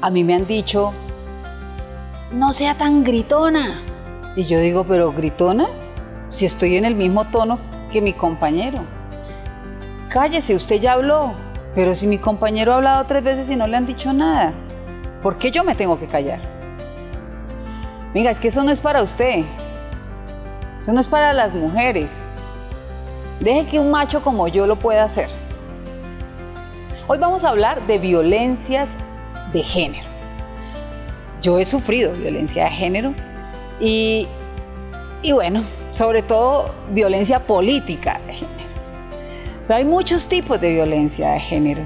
A mí me han dicho, no sea tan gritona. Y yo digo, ¿pero gritona? Si estoy en el mismo tono que mi compañero. Cállese, usted ya habló. Pero si mi compañero ha hablado 3 veces y no le han dicho nada, ¿por qué yo me tengo que callar? Venga, es que eso no es para usted. Eso no es para las mujeres. Deje que un macho como yo lo pueda hacer. Hoy vamos a hablar de violencias de género. Yo he sufrido violencia de género y bueno, sobre todo violencia política de género. Pero hay muchos tipos de violencia de género.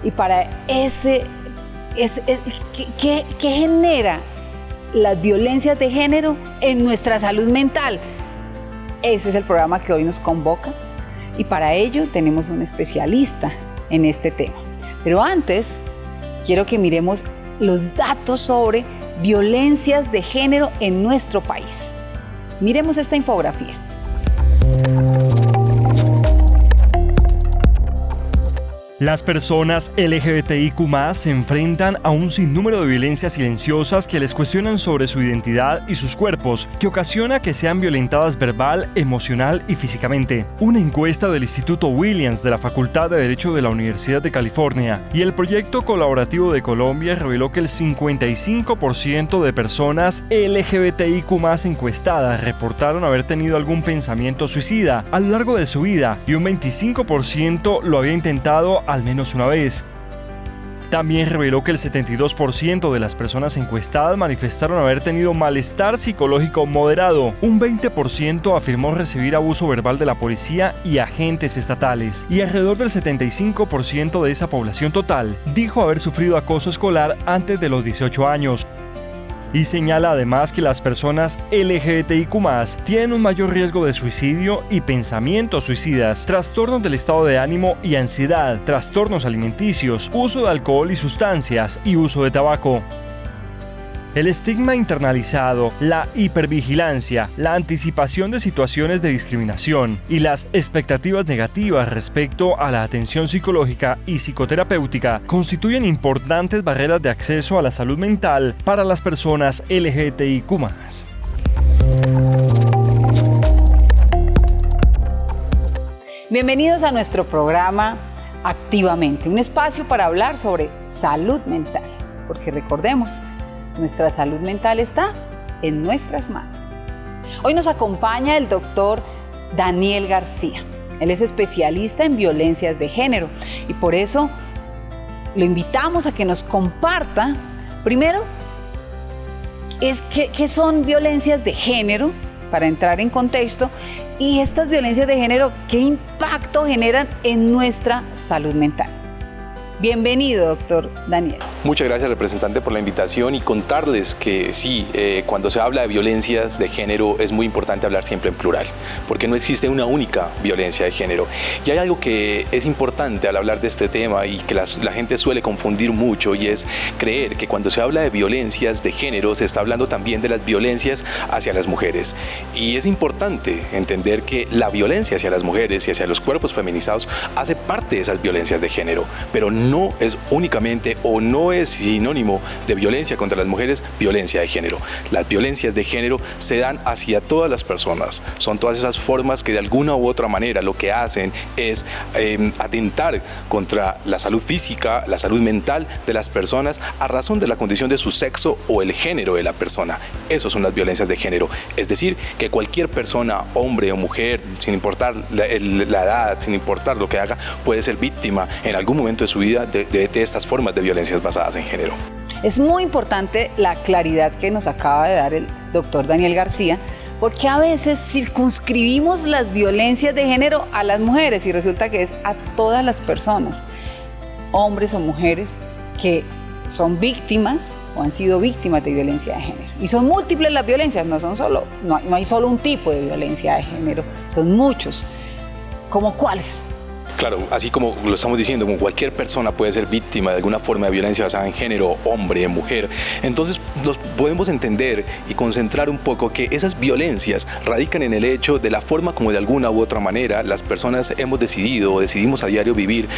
Y para ¿qué genera las violencias de género en nuestra salud mental? Ese es el programa que hoy nos convoca. Y para ello tenemos un especialista en este tema. Pero antes, quiero que miremos los datos sobre violencias de género en nuestro país. Miremos esta infografía. Las personas LGBTIQ+ se enfrentan a un sinnúmero de violencias silenciosas que les cuestionan sobre su identidad y sus cuerpos, que ocasiona que sean violentadas verbal, emocional y físicamente. Una encuesta del Instituto Williams de la Facultad de Derecho de la Universidad de California y el Proyecto Colaborativo de Colombia reveló que el 55% de personas LGBTIQ+ encuestadas reportaron haber tenido algún pensamiento suicida a lo largo de su vida y un 25% lo había intentado al menos una vez. También reveló que el 72% de las personas encuestadas manifestaron haber tenido malestar psicológico moderado. Un 20% afirmó recibir abuso verbal de la policía y agentes estatales. Y alrededor del 75% de esa población total dijo haber sufrido acoso escolar antes de los 18 años. Y señala además que las personas LGBTIQ+ tienen un mayor riesgo de suicidio y pensamientos suicidas, trastornos del estado de ánimo y ansiedad, trastornos alimenticios, uso de alcohol y sustancias y uso de tabaco. El estigma internalizado, la hipervigilancia, la anticipación de situaciones de discriminación y las expectativas negativas respecto a la atención psicológica y psicoterapéutica constituyen importantes barreras de acceso a la salud mental para las personas LGBTIQ+. Bienvenidos a nuestro programa Activamente, un espacio para hablar sobre salud mental, porque recordemos, nuestra salud mental está en nuestras manos. Hoy nos acompaña el doctor Daniel García. Él es especialista en violencias de género y por eso lo invitamos a que nos comparta, primero, qué son violencias de género, para entrar en contexto, y estas violencias de género, qué impacto generan en nuestra salud mental. Bienvenido, doctor Daniel. Muchas gracias, representante, por la invitación y contarles que sí, cuando se habla de violencias de género es muy importante hablar siempre en plural, porque no existe una única violencia de género. Y hay algo que es importante al hablar de este tema y que la gente suele confundir mucho, y es creer que cuando se habla de violencias de género se está hablando también de las violencias hacia las mujeres. Y es importante entender que la violencia hacia las mujeres y hacia los cuerpos feminizados hace parte de esas violencias de género, pero no es únicamente o no es sinónimo de violencia contra las mujeres, violencia de género. Las violencias de género se dan hacia todas las personas. Son todas esas formas que de alguna u otra manera lo que hacen es atentar contra la salud física, la salud mental de las personas a razón de la condición de su sexo o el género de la persona. Esas son las violencias de género. Es decir, que cualquier persona, hombre o mujer, sin importar la edad, sin importar lo que haga, puede ser víctima en algún momento de su vida de estas formas de violencias basadas en género. Es muy importante la claridad que nos acaba de dar el doctor Daniel García, porque a veces circunscribimos las violencias de género a las mujeres y resulta que es a todas las personas, hombres o mujeres, que son víctimas o han sido víctimas de violencia de género. Y son múltiples las violencias, no hay solo un tipo de violencia de género, son muchos. ¿Cómo cuáles? Claro, así como lo estamos diciendo, como cualquier persona puede ser víctima de alguna forma de violencia basada en género, hombre, mujer. Entonces, los podemos entender y concentrar un poco que esas violencias radican en el hecho de la forma como de alguna u otra manera las personas hemos decidido o decidimos a diario vivir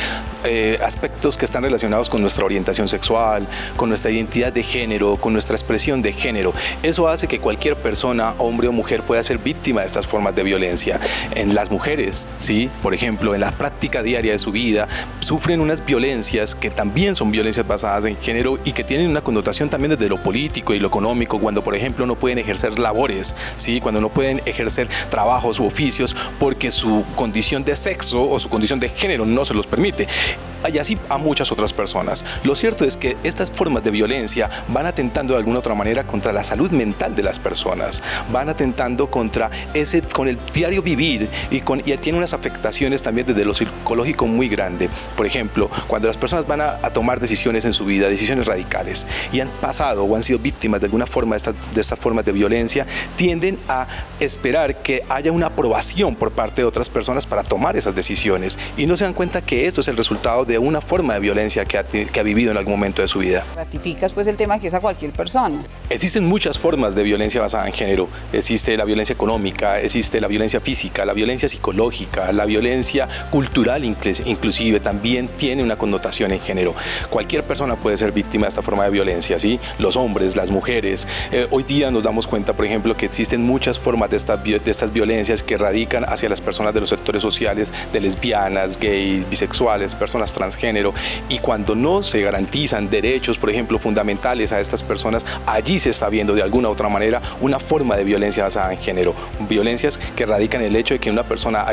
aspectos que están relacionados con nuestra orientación sexual, con nuestra identidad de género, con nuestra expresión de género. Eso hace que cualquier persona, hombre o mujer, pueda ser víctima de estas formas de violencia. En las mujeres, ¿sí? Por ejemplo, en la práctica diaria de su vida, sufren unas violencias que también son violencias basadas en género y que tienen una connotación también desde lo político y lo económico, cuando por ejemplo no pueden ejercer labores, ¿sí? Cuando no pueden ejercer trabajos u oficios porque su condición de sexo o su condición de género no se los permite. Y así a muchas otras personas. Lo cierto es que estas formas de violencia van atentando de alguna otra manera contra la salud mental de las personas, van atentando contra con el diario vivir y tiene unas afectaciones también desde lo psicológico muy grande. Por ejemplo, cuando las personas van a tomar decisiones en su vida, decisiones radicales, y han pasado o han sido víctimas de alguna forma de estas formas de violencia, tienden a esperar que haya una aprobación por parte de otras personas para tomar esas decisiones y no se dan cuenta que esto es el resultado de una forma de violencia que ha vivido en algún momento de su vida. Ratificas pues el tema que es a cualquier persona. Existen muchas formas de violencia basada en género. Existe la violencia económica, existe la violencia física, la violencia psicológica, la violencia cultural inclusive también tiene una connotación en género. Cualquier persona puede ser víctima de esta forma de violencia, ¿sí? Los hombres, las mujeres. Hoy día nos damos cuenta, por ejemplo, que existen muchas formas de estas violencias que radican hacia las personas de los sectores sociales, de lesbianas, gays, bisexuales, personas transgénero, y cuando no se garantizan derechos, por ejemplo, fundamentales a estas personas, allí se está viendo de alguna u otra manera una forma de violencia basada en género. Violencias que radican en el hecho de que una persona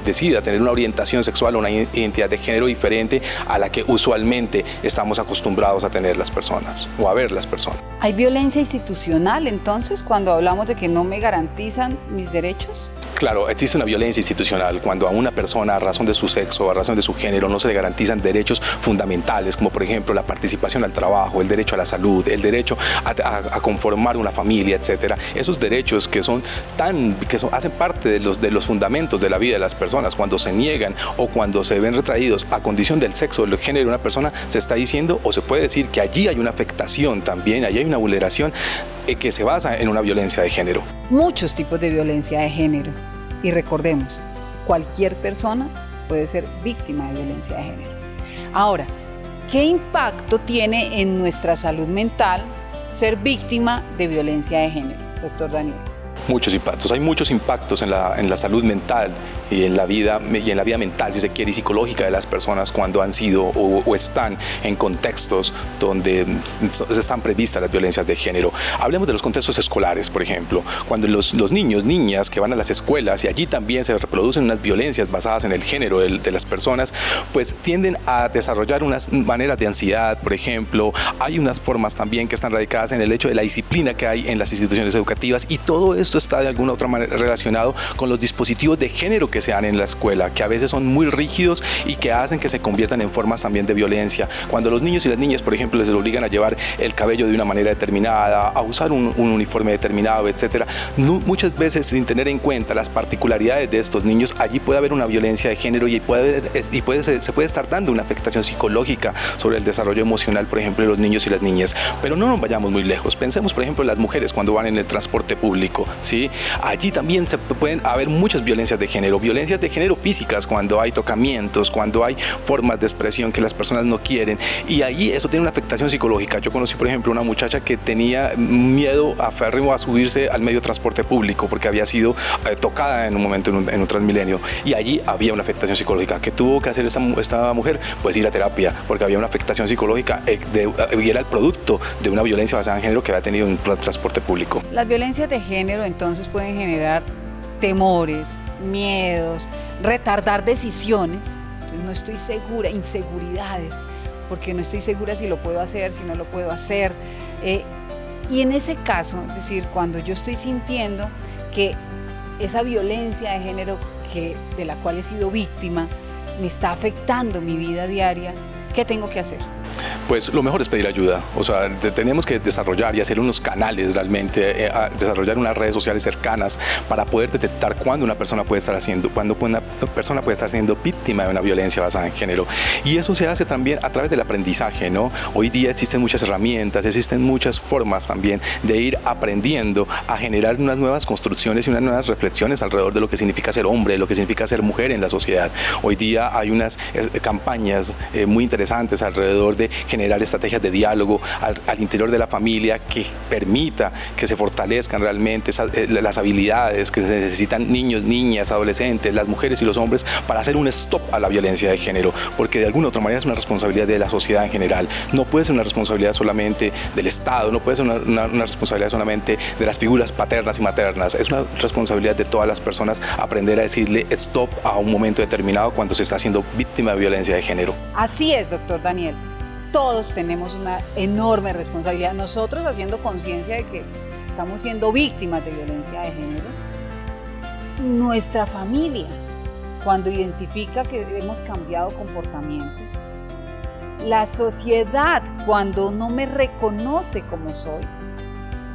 decida tener una orientación sexual o una identidad de género diferente a la que usualmente estamos acostumbrados a tener las personas o a ver las personas. ¿Hay violencia institucional entonces cuando hablamos de que no me garantizan mis derechos? Claro, existe una violencia institucional cuando a una persona a razón de su sexo, a razón de su género, no se le garantizan derechos fundamentales, como por ejemplo la participación al trabajo, el derecho a la salud, el derecho a conformar una familia, etcétera. Esos derechos que hacen parte de los fundamentos de la vida de las personas, cuando se niegan o cuando se ven retraídos a condición del sexo o del género de una persona, se está diciendo o se puede decir que allí hay una afectación también, allí hay una vulneración que se basa en una violencia de género. Muchos tipos de violencia de género. Y recordemos, cualquier persona puede ser víctima de violencia de género. Ahora, ¿qué impacto tiene en nuestra salud mental ser víctima de violencia de género, doctor Daniel? Muchos impactos, hay muchos impactos en la salud mental y en la vida mental, si se quiere, y psicológica de las personas cuando han sido o están en contextos donde están previstas las violencias de género. Hablemos de los contextos escolares, por ejemplo, cuando los niños, niñas que van a las escuelas y allí también se reproducen unas violencias basadas en el género de las personas, pues tienden a desarrollar unas maneras de ansiedad, por ejemplo. Hay unas formas también que están radicadas en el hecho de la disciplina que hay en las instituciones educativas, y todo esto está de alguna otra manera relacionado con los dispositivos de género que se dan en la escuela, que a veces son muy rígidos y que hacen que se conviertan en formas también de violencia. Cuando los niños y las niñas, por ejemplo, les obligan a llevar el cabello de una manera determinada, a usar un uniforme determinado, etcétera, muchas veces sin tener en cuenta las particularidades de estos niños, allí puede haber una violencia de género y se puede estar dando una afectación psicológica sobre el desarrollo emocional, por ejemplo, de los niños y las niñas. Pero no nos vayamos muy lejos. Pensemos, por ejemplo, en las mujeres cuando van en el transporte público, ¿sí? Allí también pueden haber muchas violencias de género físicas, cuando hay tocamientos, cuando hay formas de expresión que las personas no quieren, y allí eso tiene una afectación psicológica. Yo conocí, por ejemplo, una muchacha que tenía miedo aférrimo a subirse al medio de transporte público porque había sido tocada en un momento en un Transmilenio, y allí había una afectación psicológica. ¿Qué tuvo que hacer esta mujer? Pues ir a terapia, porque había una afectación psicológica y era el producto de una violencia basada en género que había tenido en el transporte público. Las violencias de género entonces pueden generar temores, miedos, retardar decisiones. Entonces, no estoy segura, inseguridades, porque no estoy segura si lo puedo hacer, si no lo puedo hacer. Y en ese caso, es decir, cuando yo estoy sintiendo que esa violencia de género de la cual he sido víctima me está afectando mi vida diaria, ¿qué tengo que hacer? Pues lo mejor es pedir ayuda, o sea, tenemos que desarrollar y hacer unos canales realmente, desarrollar unas redes sociales cercanas para poder detectar cuándo una persona puede estar siendo víctima de una violencia basada en género. Y eso se hace también a través del aprendizaje, ¿no? Hoy día existen muchas herramientas, existen muchas formas también de ir aprendiendo a generar unas nuevas construcciones y unas nuevas reflexiones alrededor de lo que significa ser hombre, lo que significa ser mujer en la sociedad. Hoy día hay unas campañas muy interesantes alrededor de generar estrategias de diálogo al interior de la familia que permita que se fortalezcan realmente las habilidades que se necesitan niños, niñas, adolescentes, las mujeres y los hombres para hacer un stop a la violencia de género, porque de alguna u otra manera es una responsabilidad de la sociedad en general. No puede ser una responsabilidad solamente del Estado, no puede ser una responsabilidad solamente de las figuras paternas y maternas, es una responsabilidad de todas las personas aprender a decirle stop a un momento determinado cuando se está siendo víctima de violencia de género. Así es, doctor Daniel. Todos tenemos una enorme responsabilidad. Nosotros haciendo conciencia de que estamos siendo víctimas de violencia de género. Nuestra familia, cuando identifica que hemos cambiado comportamientos. La sociedad, cuando no me reconoce como soy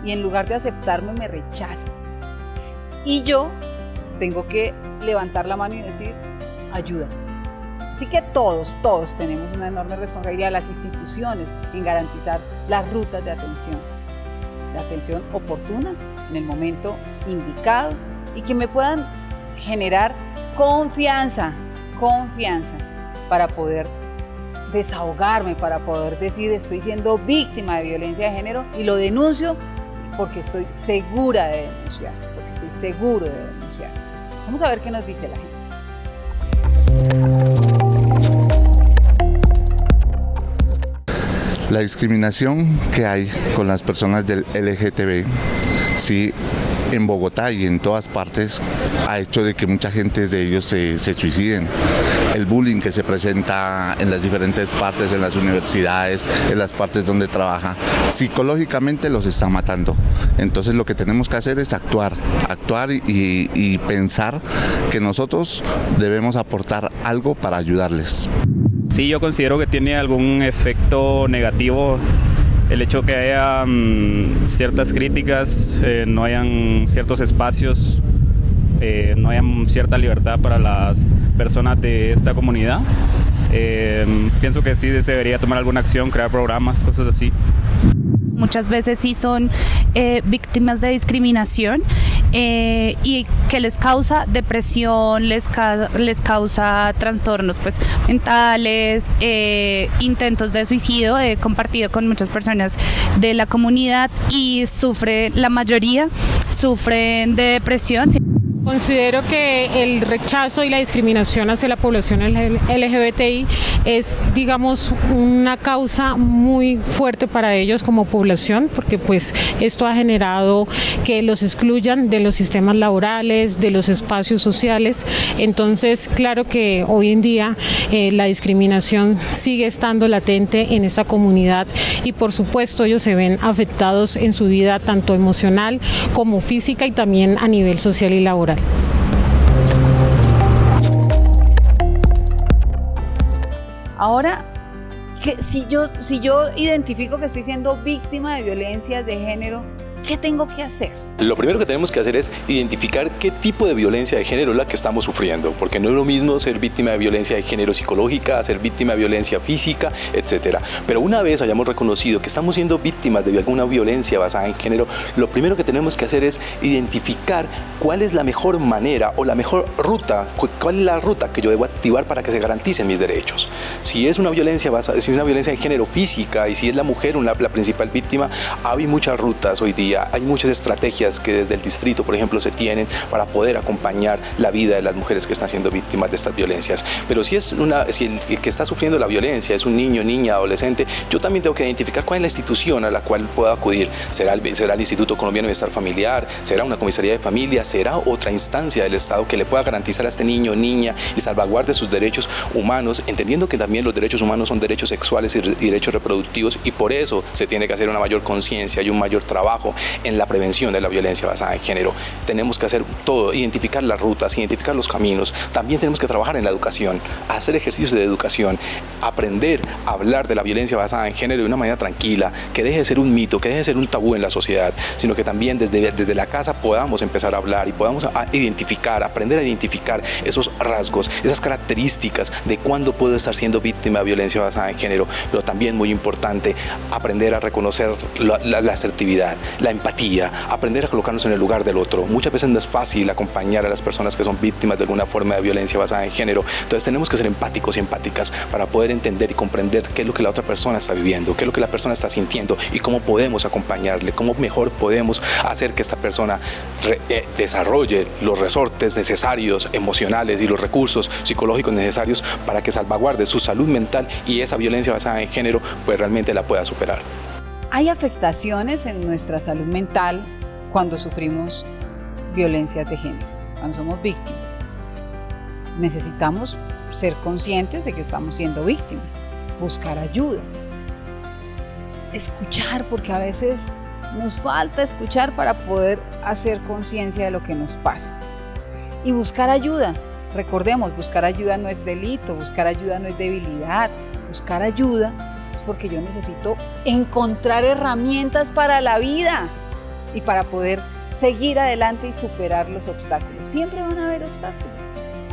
y en lugar de aceptarme me rechaza. Y yo tengo que levantar la mano y decir, ayuda. Así que todos tenemos una enorme responsabilidad, las instituciones, en garantizar las rutas de atención. La atención oportuna, en el momento indicado, y que me puedan generar confianza para poder desahogarme, para poder decir estoy siendo víctima de violencia de género y lo denuncio porque estoy segura de denunciar, porque estoy seguro de denunciar. Vamos a ver qué nos dice la gente. La discriminación que hay con las personas del LGTB, sí, en Bogotá y en todas partes, ha hecho de que mucha gente de ellos se suiciden. El bullying que se presenta en las diferentes partes, en las universidades, en las partes donde trabaja, psicológicamente los está matando. Entonces lo que tenemos que hacer es actuar y pensar que nosotros debemos aportar algo para ayudarles. Sí, yo considero que tiene algún efecto negativo el hecho que haya ciertas críticas, no hayan ciertos espacios, no haya cierta libertad para las personas de esta comunidad. Pienso que sí se debería tomar alguna acción, crear programas, cosas así. Muchas veces sí son víctimas de discriminación y que les causa depresión, les causa trastornos pues, mentales, intentos de suicidio. He compartido con muchas personas de la comunidad y la mayoría sufren de depresión. Considero que el rechazo y la discriminación hacia la población LGBTI es, digamos, una causa muy fuerte para ellos como población, porque pues esto ha generado que los excluyan de los sistemas laborales, de los espacios sociales. Entonces, claro que hoy en día la discriminación sigue estando latente en esta comunidad y por supuesto ellos se ven afectados en su vida tanto emocional como física y también a nivel social y laboral. Ahora, si yo identifico que estoy siendo víctima de violencia de género, ¿qué tengo que hacer? Lo primero que tenemos que hacer es identificar qué tipo de violencia de género es la que estamos sufriendo, porque no es lo mismo ser víctima de violencia de género psicológica, ser víctima de violencia física, etc. Pero una vez hayamos reconocido que estamos siendo víctimas de alguna violencia basada en género, lo primero que tenemos que hacer es identificar cuál es la mejor manera o la mejor ruta, cuál es la ruta que yo debo activar para que se garanticen mis derechos. Si es una violencia de género física y si es la mujer la principal víctima, hay muchas rutas hoy día, hay muchas estrategias que desde el distrito, por ejemplo, se tienen para poder acompañar la vida de las mujeres que están siendo víctimas de estas violencias. Pero si el que está sufriendo la violencia es un niño, niña, adolescente, yo también tengo que identificar cuál es la institución a la cual puedo acudir. ¿Será el Instituto Colombiano de Bienestar Familiar? ¿Será una comisaría de familia? ¿Será otra instancia del Estado que le pueda garantizar a este niño, niña y salvaguarde sus derechos humanos, entendiendo que también los derechos humanos son derechos sexuales y derechos reproductivos y por eso se tiene que hacer una mayor conciencia y un mayor trabajo en la prevención de la violencia violencia basada en género. Tenemos que hacer todo, identificar las rutas, identificar los caminos. También tenemos que trabajar en la educación, hacer ejercicios de educación, aprender a hablar de la violencia basada en género de una manera tranquila, que deje de ser un mito, que deje de ser un tabú en la sociedad, sino que también desde la casa podamos empezar a hablar y podamos identificar, aprender a identificar esos rasgos, esas características de cuándo puedo estar siendo víctima de violencia basada en género, pero también muy importante, aprender a reconocer la asertividad, la empatía, aprender a colocarnos en el lugar del otro. Muchas veces no es fácil acompañar a las personas que son víctimas de alguna forma de violencia basada en género, entonces tenemos que ser empáticos y empáticas para poder entender y comprender qué es lo que la otra persona está viviendo, qué es lo que la persona está sintiendo y cómo podemos acompañarle, cómo mejor podemos hacer que esta persona desarrolle los resortes necesarios, emocionales y los recursos psicológicos necesarios para que salvaguarde su salud mental y esa violencia basada en género pues realmente la pueda superar. Hay afectaciones en nuestra salud mental cuando sufrimos violencias de género, cuando somos víctimas. Necesitamos ser conscientes de que estamos siendo víctimas, buscar ayuda, escuchar, porque a veces nos falta escuchar para poder hacer conciencia de lo que nos pasa. Y buscar ayuda. Recordemos, buscar ayuda no es delito, buscar ayuda no es debilidad. Buscar ayuda es porque yo necesito encontrar herramientas para la vida y para poder seguir adelante y superar los obstáculos. Siempre van a haber obstáculos,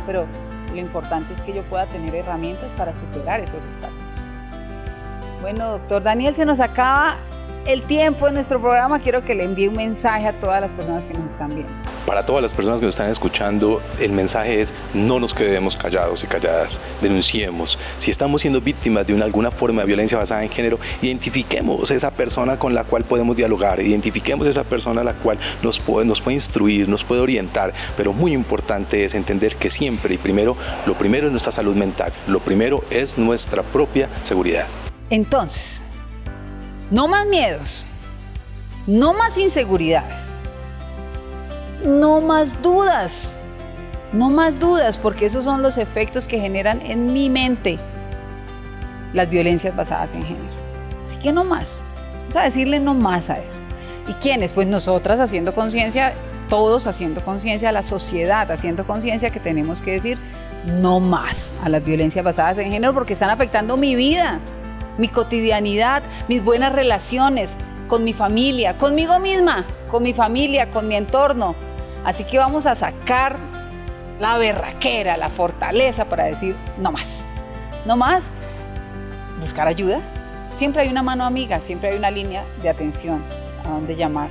pero lo importante es que yo pueda tener herramientas para superar esos obstáculos. Bueno, doctor Daniel, se nos acaba el tiempo en nuestro programa. Quiero que le envíe un mensaje a todas las personas que nos están viendo. Para todas las personas que nos están escuchando, el mensaje es: no nos quedemos callados y calladas, denunciemos. Si estamos siendo víctimas de alguna forma de violencia basada en género, identifiquemos esa persona con la cual podemos dialogar, identifiquemos esa persona a la cual nos puede instruir, nos puede orientar, pero muy importante es entender que siempre y lo primero es nuestra salud mental, lo primero es nuestra propia seguridad. Entonces, no más miedos, no más inseguridades, no más dudas, porque esos son los efectos que generan en mi mente las violencias basadas en género. Así que no más, vamos a decirle no más a eso. ¿Y quiénes? Pues nosotras haciendo conciencia, todos haciendo conciencia, la sociedad haciendo conciencia que tenemos que decir no más a las violencias basadas en género porque están afectando mi vida, mi cotidianidad, mis buenas relaciones con mi familia, conmigo misma, con mi familia, con mi entorno. Así que vamos a sacar la berraquera, la fortaleza para decir no más. No más, buscar ayuda. Siempre hay una mano amiga, siempre hay una línea de atención a donde llamar.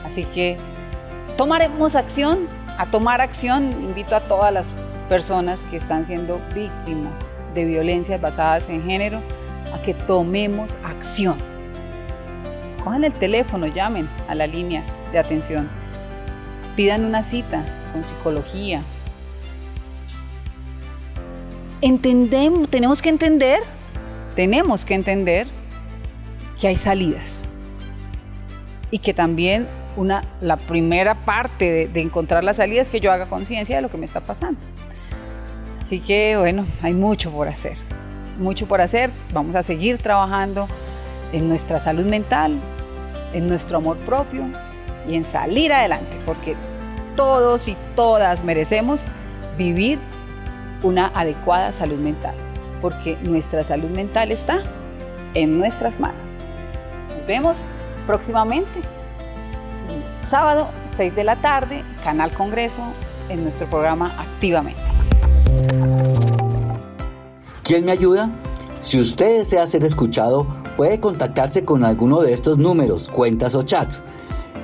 Así que tomaremos acción. A tomar acción invito a todas las personas que están siendo víctimas de violencias basadas en género a que tomemos acción. Cojan el teléfono, llamen a la línea de atención, pidan una cita con psicología. Tenemos que entender que hay salidas y que también la primera parte de encontrar la salida es que yo haga conciencia de lo que me está pasando. Así que bueno, hay mucho por hacer. Vamos a seguir trabajando en nuestra salud mental, en nuestro amor propio y en salir adelante, porque todos y todas merecemos vivir una adecuada salud mental, porque nuestra salud mental está en nuestras manos. Nos vemos próximamente, sábado 6 de la tarde, Canal Congreso, en nuestro programa Activamente. ¿Quién me ayuda? Si usted desea ser escuchado, puede contactarse con alguno de estos números, cuentas o chats.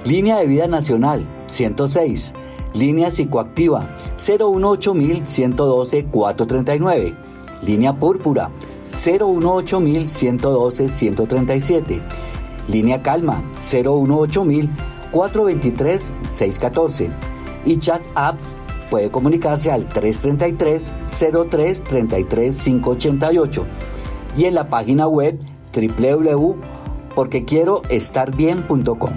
Línea de Vida Nacional, 106. Línea Psicoactiva, 018-112-439. Línea Púrpura, 018-112-137. Línea Calma, 018-423-614. Y Chat App puede comunicarse al 333-03-33-588 y en la página web www.porquequieroestarbien.com.